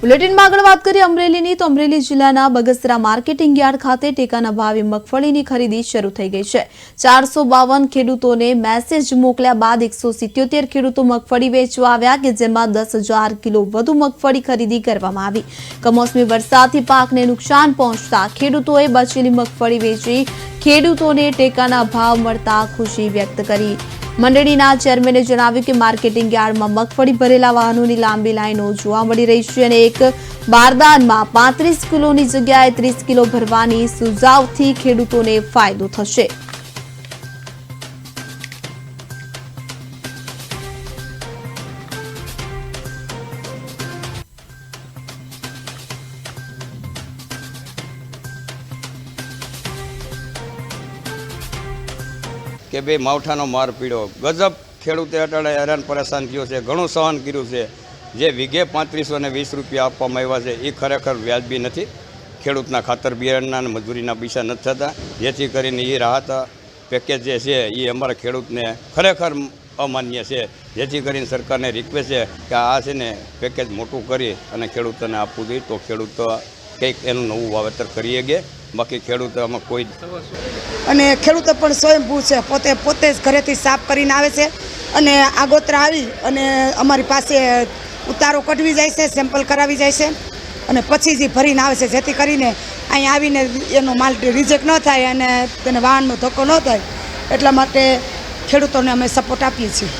બુલેટિનમાં આગળ વાત કરીએ અમરેલીની તો અમરેલી જિલ્લાના બગસરા માર્કેટિંગ યાર્ડ ખાતે ટેકાના ભાવે મગફળીની ખરીદી શરૂ થઈ ગઈ છે। 452 ખેડૂતોને મેસેજ મોકલ્યા બાદ 177 ખેડૂતો મગફળી વેચવા આવ્યા કે જેમાં 10,000 કિલો વધુ મગફળી ખરીદી કરવામાં આવી। કમોસમી વરસાદથી પાકને નુકસાન પહોંચતા ખેડૂતોએ બચેલી મગફળી વેચી ખેડૂતોને ટેકાના ભાવ મળતા ખુશી વ્યક્ત કરી। મંડળીના ચેરમેને જણાવ્યું કે માર્કેટિંગ યાર્ડમાં મગફળી ભરેલા વાહનોની લાંબી લાઈનો જોવા મળી રહી છે અને એક બારદાનમાં 35 કિલોની જગ્યાએ 30 કિલો ભરવાની સુઝાવથી ખેડૂતોને ફાયદો થશે। કે ભાઈ માવઠાનો માર પીડ્યો ગજબ ખેડૂતે અટાડે હેરાન પરેશાન થયો છે, ઘણું સહન કર્યું છે। જે વીઘે 3520 રૂપિયા આપવામાં આવ્યા છે એ ખરેખર વ્યાજબી નથી। ખેડૂતના ખાતર બિયારણના અને મજૂરીના પૈસા નથી થતા, જેથી કરીને એ રાહત પેકેજ જે છે એ અમારા ખેડૂતને ખરેખર અમાન્ય છે। જેથી કરીને સરકારને રિક્વેસ્ટ છે કે આ છે ને પેકેજ મોટું કરી અને ખેડૂતોને આપવું જોઈએ તો ખેડૂતો કંઈક એનું નવું વાવેતર કરીએ ગયા। બાકી ખેડૂતોમાં કોઈ અને ખેડૂતો પણ સ્વયંભૂ છે, પોતે જ ઘરેથી સાફ કરીને આવે છે અને આગોતરા આવી અને અમારી પાસે ઉતારો કઢવી જાય છે, સેમ્પલ કરાવી જાય છે અને પછી જ ભરીને આવે છે, જેથી કરીને અહીં આવીને એનો માલ રિજેક્ટ ન થાય અને તેને વાહનનો ધક્કો ન થાય, એટલા માટે ખેડૂતોને અમે સપોર્ટ આપીએ છીએ।